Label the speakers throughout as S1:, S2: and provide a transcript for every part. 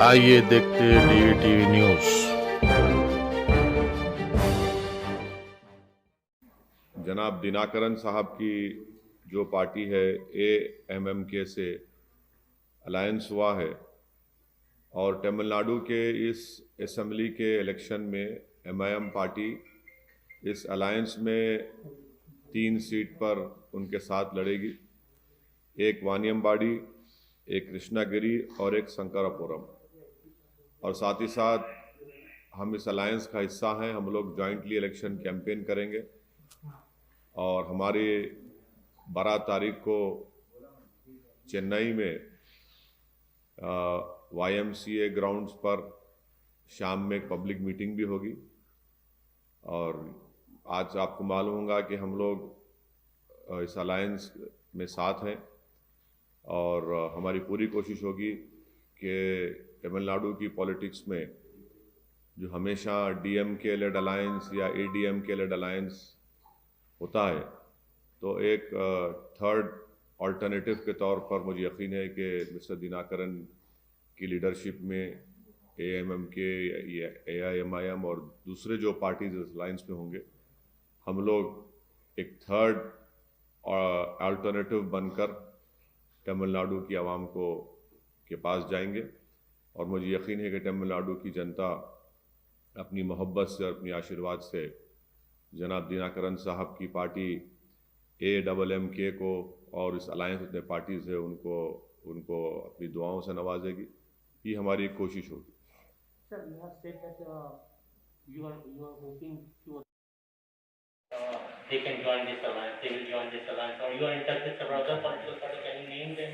S1: आइए देखते DTV news.
S2: जनाब दिनाकरन साहब की जो पार्टी है AMMK से अलायंस हुआ है और तमिलनाडु के इस असेंबली के इलेक्शन में MIM पार्टी इस अलायंस में 3 सीट पर उनके साथ लड़ेगी। एक वानियमबाड़ी, एक कृष्णागिरी और एक शंकरापुरम। और साथ ही साथ हम इस अलायंस का हिस्सा हैं। हम लोग जॉइंटली इलेक्शन कैंपेन करेंगे और हमारी 12 तारीख को चेन्नई में YMCA ग्राउंड्स पर शाम में एक पब्लिक मीटिंग भी होगी। और आज आपको मालूम होगा कि हम लोग इस अलायंस में साथ हैं और हमारी पूरी कोशिश होगी कि तमिलनाडु की पॉलिटिक्स में जो हमेशा DMK लेड अलायंस या ADMK लेड अलायंस होता है, तो एक थर्ड अल्टरनेटिव के तौर पर मुझे यकीन है कि मिस्टर दिनाकरन की लीडरशिप में AMMK या AIMIM और दूसरे जो पार्टीज इस अलायंस में होंगे, हम लोग एक थर्ड अल्टरनेटिव बनकर तमिलनाडु की आवाम को के पास जाएंगे। और मुझे यकीन है कि तमिलनाडु की जनता अपनी मोहब्बत से और अपनी आशीर्वाद से जनाब दिनाकरन साहब की पार्टी AMMK को और इस अलायंस जितने पार्टीज है उनको अपनी दुआओं से नवाजेगी। ये हमारी एक कोशिश होगी।
S3: Sir, you have said that you are hoping to they can join this alliance, they will join this alliance, or you are in touch with several other political parties. Can you name them?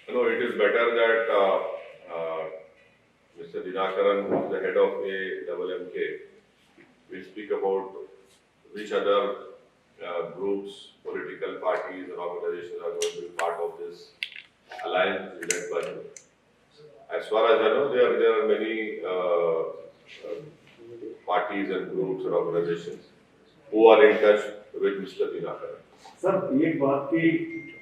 S2: No, it is better that Mr. Dinakaran, who is the head of AMMK, will speak about which other groups, political parties, and organizations are going to be part of this alliance led by him. As far as I know, there are many parties and groups and organizations who are in touch with Mr. Dinakaran.
S4: Sir, एक बात कि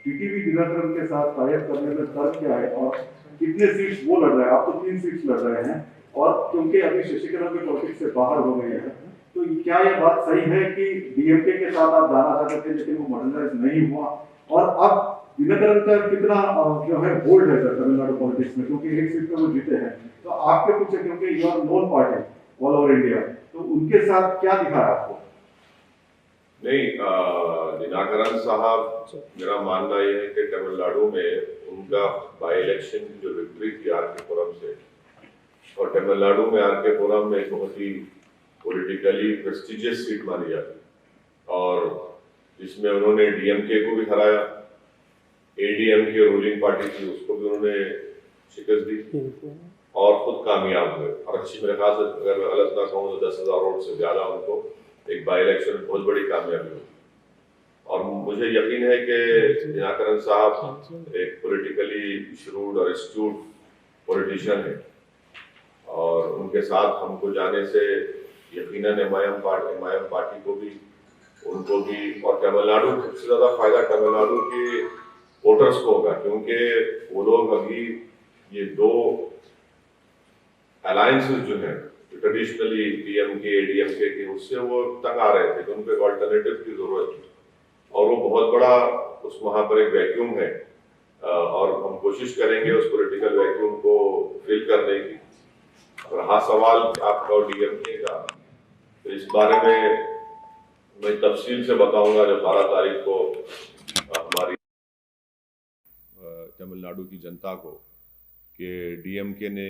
S4: TTV Dinakaran के साथ type करने में तर्क क्या है और कितने सीट्स वो लड़ रहे हैं? आप तो 3 सीट्स लड़ रहे हैं और क्योंकि अभी शशिकला के पॉलिटिक्स से बाहर हो गए हैं, तो क्या ये बात सही है कि DMK के साथ आप जाना चाहते थे लेकिन वो मर्जराइज नहीं हुआ? और अब दिनाकरन का कितना जो है होल्ड है सर तमिलनाडु पॉलिटिक्स में, क्योंकि एक सीट पे वो जीते हैं, तो आपके कुछ क्योंकि you are known party all over India, तो उनके साथ क्या दिखा है आपको?
S2: नहीं, दिनाकरन साहब, मेरा मानना यह है कि तमिलनाडु में उनका बाई इलेक्शन की जो विक्ट्री थी RK पुरम से, और तमिलनाडु में RK पुरम में एक बहुत ही पॉलिटिकली प्रेस्टिजियस सीट मानी जाती और जिसमें उन्होंने DMK को भी हराया, ADMK रूलिंग पार्टी थी उसको भी उन्होंने शिकस्त दी और खुद कामयाब हुए। और अच्छी मेरे ख्याल से अगर मैं गलत ना कहूँ तो 10,000 वोट से ज्यादा उनको एक बाई इलेक्शन में बहुत बड़ी कामयाबी हुई। और मुझे यकीन है कि दिनाकरन साहब एक पॉलिटिकली श्रूड और एस्ट्यूट पॉलिटिशियन है और उनके साथ हमको जाने से यकीनन MIM पार्टी को भी, उनको भी, और तमिलनाडु सबसे ज्यादा फायदा तमिलनाडु के वोटर्स को होगा, क्योंकि वो लोग अभी ये दो अलायंसेस जो हैं ट्रेडिशनली DMK ADMK के, उससे वो तंग आ रहे थे कि उनको एक अल्टरनेटिव की जरूरत थी और वो बहुत बड़ा उस वहां पर एक वैक्यूम है और हम कोशिश करेंगे उस पॉलिटिकल वैक्यूम को फिल करने की। और हाँ, सवाल आपका और DMK का, तो इस बारे में मैं तफसील से बताऊंगा जब 12 तारीख को हमारी तमिलनाडु की जनता को कि DMK ने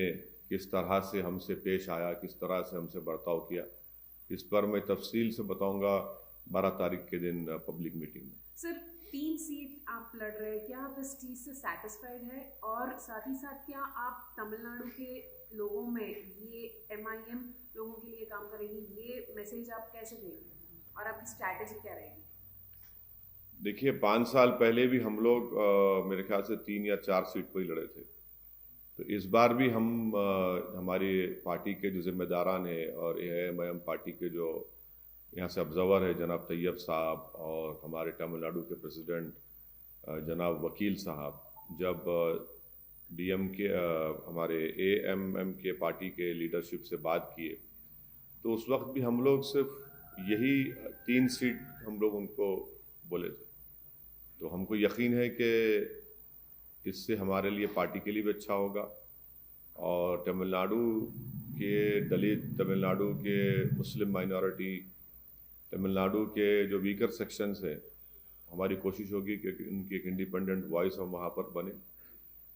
S2: किस तरह से हमसे पेश आया, किस तरह से हमसे बर्ताव किया, इस पर मैं तफसील से बताऊंगा 12 तारीख के दिन पब्लिक मीटिंग में।
S5: सर, 3 सीट आप लड़ रहे हैं, क्या आप इस चीज़ से सेटिस्फाइड है? और साथ ही साथ क्या आप तमिलनाडु के लोगों में ये MIM लोगों के लिए काम करेंगे, ये मैसेज आप कैसे देंगे और आपकी स्ट्रैटेजी क्या रहेगी?
S2: देखिए, 5 साल पहले भी हम लोग मेरे ख्याल से 3 या 4 सीट पर ही लड़े थे, तो इस बार भी हम हमारी पार्टी के जो जिम्मेदारान हैं और AIMIM पार्टी के जो यहाँ से ऑब्जर्वर है जनाब तैयब साहब और हमारे तमिलनाडु के प्रेसिडेंट जनाब वकील साहब, जब डीएम के हमारे एएमएम के पार्टी के लीडरशिप से बात किए, तो उस वक्त भी हम लोग सिर्फ यही 3 सीट हम लोग उनको बोले थे। तो हमको यकीन है कि इससे हमारे लिए, पार्टी के लिए भी अच्छा होगा, और तमिलनाडु के दलित, तमिलनाडु के मुस्लिम माइनॉरिटी, तमिलनाडु के जो वीकर सेक्शंस हैं, हमारी कोशिश होगी कि उनकी एक इंडिपेंडेंट वॉइस हम वहाँ पर बने।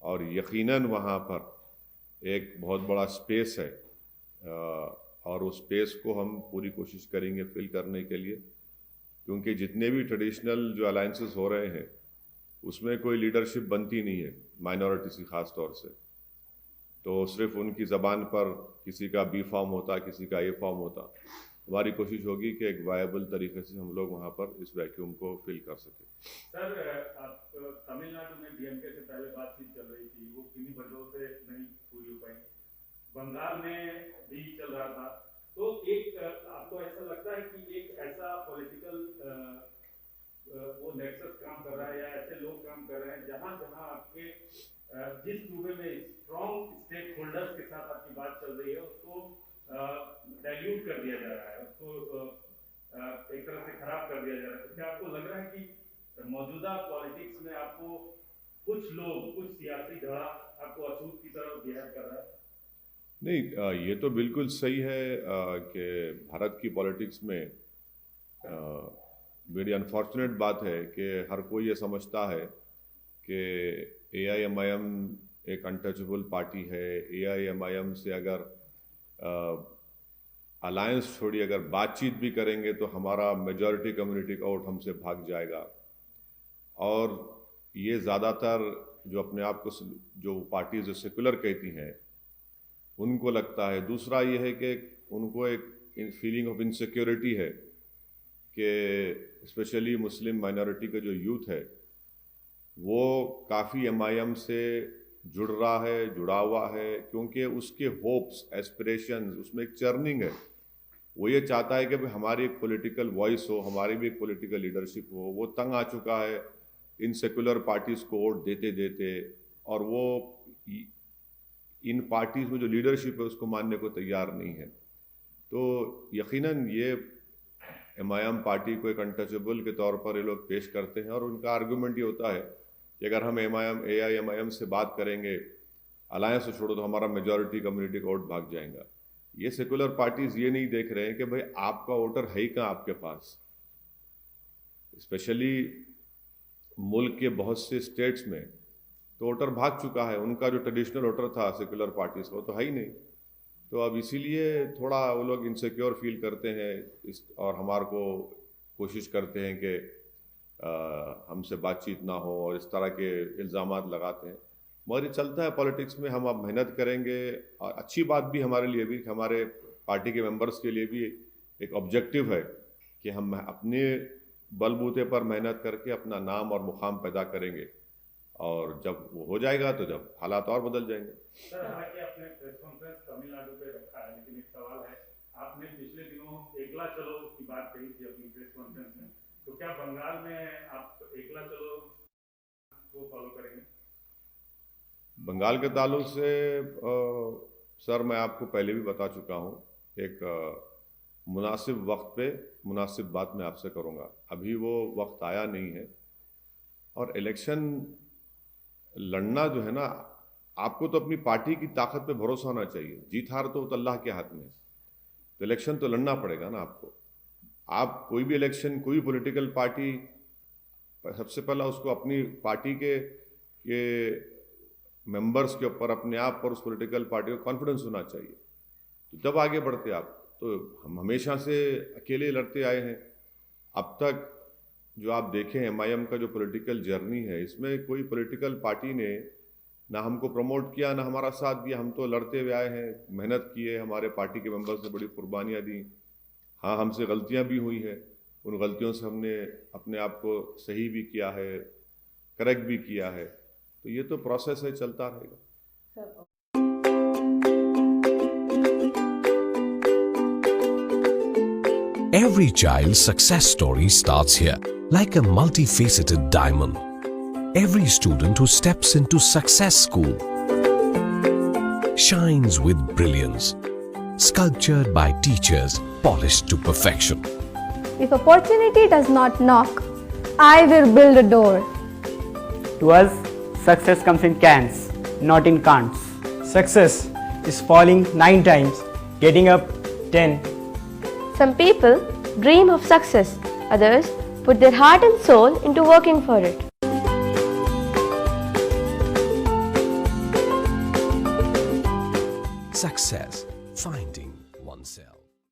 S2: और यकीनन वहाँ पर एक बहुत बड़ा स्पेस है, और उस स्पेस को हम पूरी कोशिश करेंगे फिल करने के लिए, क्योंकि जितने भी ट्रेडिशनल जो अलायंसेस हो रहे हैं उसमें कोई लीडरशिप बनती नहीं है माइनॉरिटीज़ की ख़ास तौर से। तो सिर्फ उनकी ज़बान पर किसी का बी फॉर्म होता, किसी का ए फॉर्म होता। हमारी कोशिश होगी कि एक वायबल तरीके से हम लोग वहाँ पर इस वैक्यूम को फिल कर सकें।
S6: सर, आप तमिलनाडु में डीएमके से पहले बातचीत चल रही थी, वो किन्हीं वजहों से नहीं पूरी हो पाई। बंगाल में भी चल रहा था, तो एक आपको ऐसा लगता है कि एक ऐसा पॉलिटिकल वो नेक्सस काम कर रहा है, या ऐसे लोग काम कर रहे हैं जहां जहां आपके जिस सूबे में स्ट्रॉन्ग स्टेक होल्डर्स के साथ आपकी बात चल रही है उसको डाइल्यूट कर दिया जा रहा है, उसको एक तरह से खराब कर दिया जा रहा है। तो क्या आपको लग रहा है कि मौजूदा पॉलिटिक्स में आपको कुछ लोग, कुछ सियासी धड़ा आपको अछूत की तरफ बिहेव कर रहा है?
S2: नहीं, ये तो बिल्कुल सही है कि भारत की पॉलिटिक्स में बड़ी अनफॉर्चुनेट बात है कि हर कोई ये समझता है कि एआईएमआईएम एक अनटचेबल पार्टी है। एआईएमआईएम से अगर अलायंस छोड़ी, अगर बातचीत भी करेंगे तो हमारा मेजॉरिटी कम्युनिटी का वोट हमसे भाग जाएगा। और ये ज़्यादातर जो अपने आप को जो पार्टीज जो सेकुलर कहती हैं उनको लगता है। दूसरा ये है कि उनको एक फीलिंग ऑफ इनसिक्योरिटी है कि स्पेशली मुस्लिम माइनॉरिटी का जो यूथ है वो काफ़ी एमआईएम से जुड़ा हुआ है, क्योंकि उसके होप्स, एस्पिरेशंस, उसमें एक चर्निंग है। वो ये चाहता है कि भाई हमारी एक पॉलिटिकल वॉइस हो, हमारी भी एक पॉलिटिकल लीडरशिप हो। वो तंग आ चुका है इन सेकुलर पार्टीज़ को वोट देते देते, और वो इन पार्टीज़ में जो लीडरशिप है उसको मानने को तैयार नहीं है। तो यकीनन ये एमआईएम पार्टी को एक अनटचेबल के तौर पर ये लोग पेश करते हैं, और उनका आर्गूमेंट ये होता है कि अगर हम एआईएमआईएम से बात करेंगे, अलायंस से छोड़ो, तो हमारा मेजॉरिटी कम्युनिटी का वोट भाग जाएगा। ये सेकुलर पार्टीज ये नहीं देख रहे हैं कि भाई आपका वोटर है ही कहाँ आपके पास। स्पेशली मुल्क के बहुत से स्टेट्स में तो वोटर भाग चुका है, उनका जो ट्रेडिशनल वोटर था सेकुलर पार्टीज का, वो तो है ही नहीं। तो अब इसीलिए थोड़ा वो लोग इनसिक्योर फील करते हैं और हमारे को कोशिश करते हैं कि हमसे बातचीत ना हो, और इस तरह के इल्ज़ामात लगाते हैं। मगर ये चलता है पॉलिटिक्स में। हम अब मेहनत करेंगे, और अच्छी बात भी हमारे लिए भी, हमारे पार्टी के मेंबर्स के लिए भी एक ऑब्जेक्टिव है कि हम अपने बलबूते पर मेहनत करके अपना नाम और मुकाम पैदा करेंगे, और जब वो हो जाएगा तो जब हालात और बदल जाएंगे।
S6: सर, हालांकि आपने प्रेस कॉन्फ्रेंस तमिलनाडु पे रखा है, लेकिन एक सवाल है, आपने पिछले दिनों एकला चलो की बात कही थी अपनी प्रेस कॉन्फ्रेंस में, तो क्या बंगाल में आप एकला चलो को फॉलो करेंगे?
S2: बंगाल के ताल्लुक से सर मैं आपको पहले भी बता चुका हूँ, एक मुनासिब वक्त पे मुनासिब बात मैं आपसे करूँगा। अभी वो वक्त आया नहीं है, और इलेक्शन लड़ना जो है ना, आपको तो अपनी पार्टी की ताकत पे भरोसा होना चाहिए। जीत हार तो अल्लाह के हाथ में है, तो इलेक्शन तो लड़ना पड़ेगा ना आपको। आप कोई भी इलेक्शन, कोई भी पॉलिटिकल पार्टी, सबसे पहला उसको अपनी पार्टी के मेंबर्स के ऊपर, अपने आप पर, उस पॉलिटिकल पार्टी को कॉन्फिडेंस होना चाहिए, तो जब आगे बढ़ते आप। तो हम हमेशा से अकेले लड़ते आए हैं। अब तक जो आप देखें एमआईएम का जो पॉलिटिकल जर्नी है, इसमें कोई पॉलिटिकल पार्टी ने ना हमको प्रमोट किया, ना हमारा साथ दिया। हम तो लड़ते हुए आए हैं, मेहनत की है, हमारे पार्टी के मेंबर्स ने बड़ी कुर्बानियाँ दी। हाँ, हमसे गलतियाँ भी हुई हैं, उन गलतियों से हमने अपने आप को सही भी किया है, करेक्ट भी किया है। तो ये तो प्रोसेस है, चलता रहेगा।
S7: Every child's success story starts here, like a multifaceted diamond. Every student who steps into Success School shines with brilliance, sculptured by teachers polished to perfection.
S8: If opportunity does not knock, I will build a door.
S9: To us, success comes in cans, not in can'ts.
S10: Success is falling 9 times, getting up 10.
S8: Some people dream of success, others put their heart and soul into working for it.
S7: Success, finding oneself.